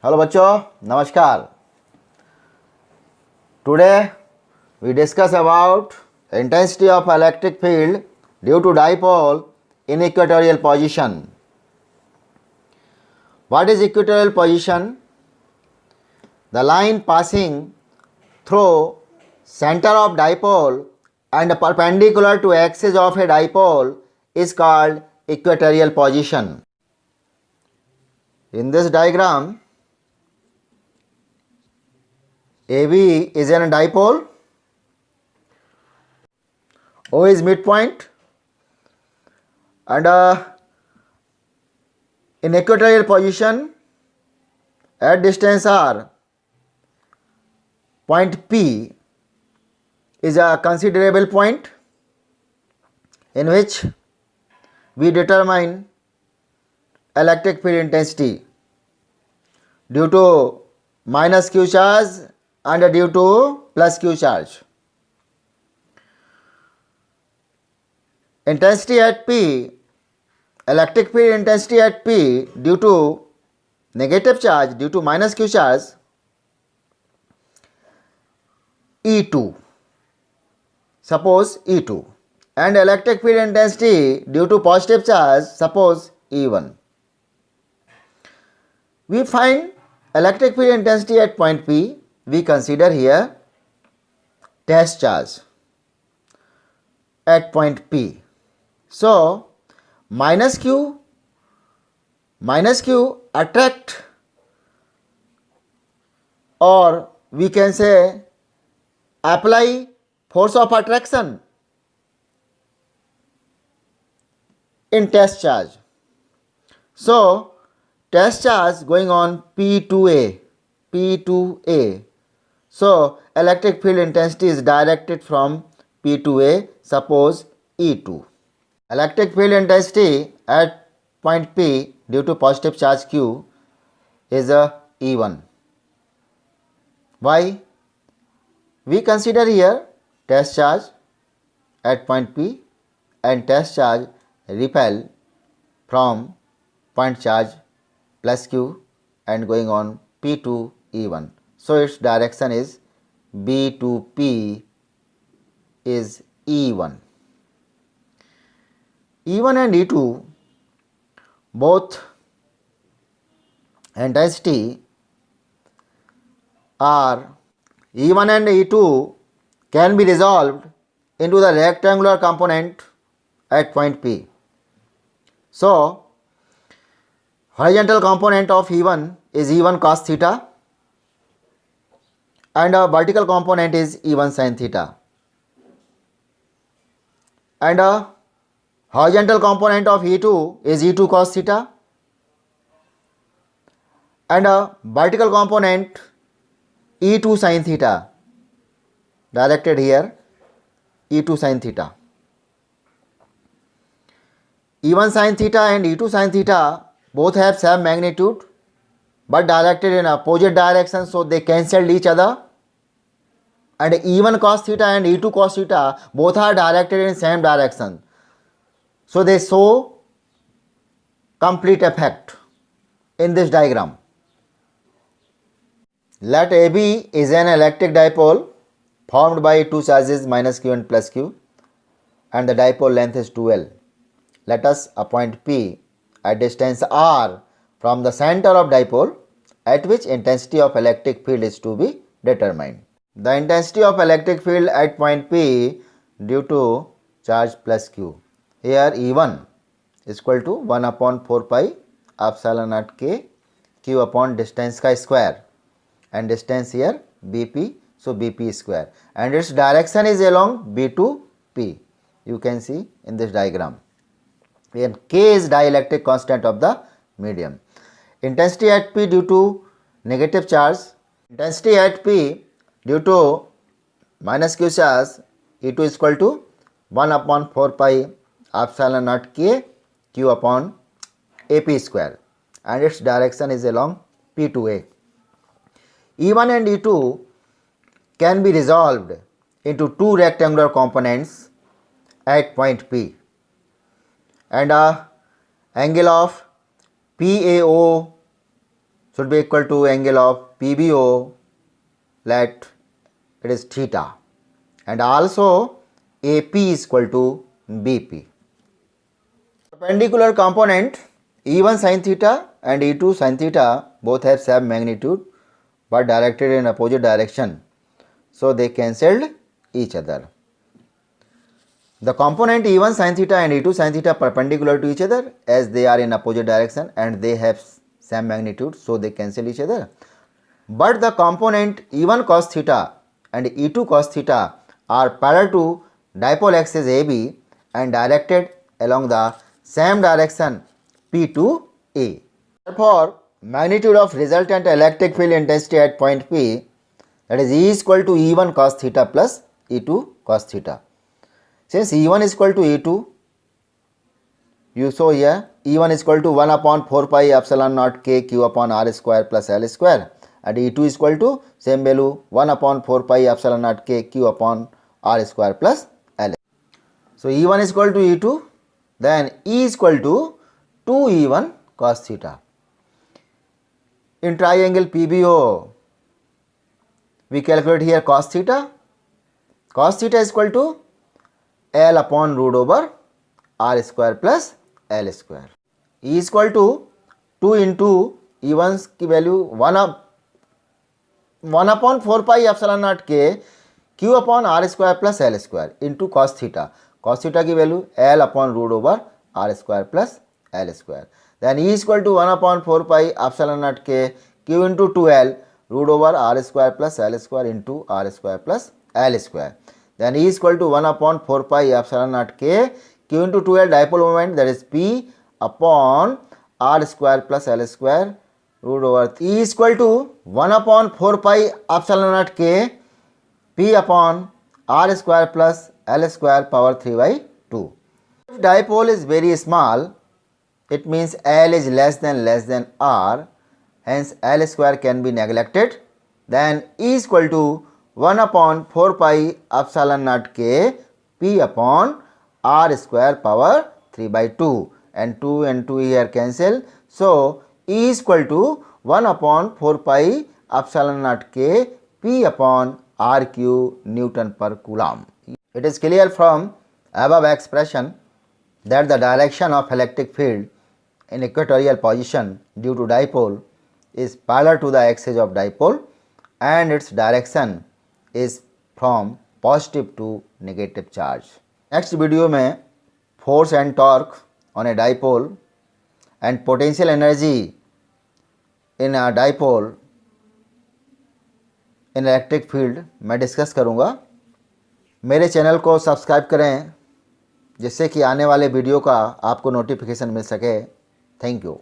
Hello बच्चों, नमस्कार। Today we discuss about intensity of electric field due to dipole in equatorial position. What is equatorial position? The line passing through center of dipole and perpendicular to axis of a dipole is called equatorial position. In this diagram, AB is a dipole, O is midpoint, and in equatorial position at distance r, point P is a considerable point in which we determine electric field intensity due to minus q charge and due to plus q charge. Intensity at P, electric field intensity at P due to negative charge, due to minus q charge, E2, suppose E2, and electric field intensity due to positive charge, suppose E1. We find electric field intensity at point P. We consider here test charge at point P. So minus q attract, or we can say apply force of attraction in test charge. So test charge going on P2A. So electric field intensity is directed from P2A, suppose E2. Electric field intensity at point P due to positive charge Q is E1. Why? We consider here test charge at point P and test charge repel from point charge plus Q and going on P to E1. So its direction is B to P is E1. E1 and E2 both intensity are E1 and E2 can be resolved into the rectangular component at point P. So horizontal component of E1 is E1 cos theta and a vertical component is E1 sin theta, and a horizontal component of E2 is E2 cos theta and a vertical component E2 sin theta, directed here E2 sin theta. E1 sin theta and E2 sin theta both have same magnitude but directed in opposite direction, so they cancelled each other, and E1 cos theta and E2 cos theta both are directed in same direction, so they show complete effect in this diagram. Let AB is an electric dipole formed by two charges minus q and plus q, and the dipole length is 2L. Let us appoint P at distance r from the center of dipole at which intensity of electric field is to be determined. The intensity of electric field at point P due to charge plus q. Here E1 is equal to 1 upon 4 pi epsilon naught k q upon distance ka square, and distance here BP, so BP square, and its direction is along B to P. You can see in this diagram. And K is dielectric constant of the medium. Intensity at P due to negative charge, intensity at P due to minus q charge, E2 is equal to 1 upon 4 pi epsilon naught k q upon AP square, and its direction is along P to A. E1 and E2 can be resolved into two rectangular components at point P, and angle of PAO should be equal to angle of PBO, let it is theta, and also AP is equal to BP. Perpendicular component E1 sin theta and E2 sin theta both have same magnitude but directed in opposite direction, so they cancelled each other. The component E1 sin theta and E2 sin theta perpendicular to each other as they are in opposite direction and they have same magnitude, so they cancel each other. But the component E1 cos theta and E2 cos theta are parallel to dipole axis AB and directed along the same direction P to A. Therefore, magnitude of resultant electric field intensity at point P, that is E is equal to E1 cos theta plus E2 cos theta. Since E1 is equal to E2, you saw here E1 is equal to 1 upon 4 pi epsilon naught k q upon r square plus l square, and E2 is equal to same value 1 upon 4 pi epsilon naught k q upon r square plus l. So E1 is equal to E2, then E is equal to 2E1 cos theta. In triangle PBO, we calculate here cos theta. Cos theta is equal to L upon root over R square plus L square. E is equal to 2 into E1's की value 1 upon 4 pi epsilon naught k q upon R square plus L square into cos theta. Cos theta की value L upon root over R square plus L square. Then E is equal to 1 upon 4 pi epsilon naught k q into 2L root over R square plus L square into R square plus L square. Then E is equal to 1 upon 4 pi epsilon naught k q into 2L dipole moment, that is P upon R square plus L square root over E is equal to 1 upon 4 pi epsilon naught k P upon R square plus L square power 3 by 2. If dipole is very small, it means L is less than R, hence L square can be neglected. Then E is equal to 1 upon 4 pi epsilon naught k P upon R square power 3 by 2, and 2 and 2 here cancel. So E is equal to 1 upon 4 pi epsilon naught k P upon R cube Newton per Coulomb. It is clear from above expression that the direction of electric field in equatorial position due to dipole is parallel to the axis of dipole and its direction is from positive to negative charge. Next video में force and torque on a dipole and potential energy in a dipole in electric field मैं discuss करूँगा. मेरे channel को subscribe करें जिससे कि आने वाले वीडियो का आपको नोटिफिकेशन मिल सके. Thank you.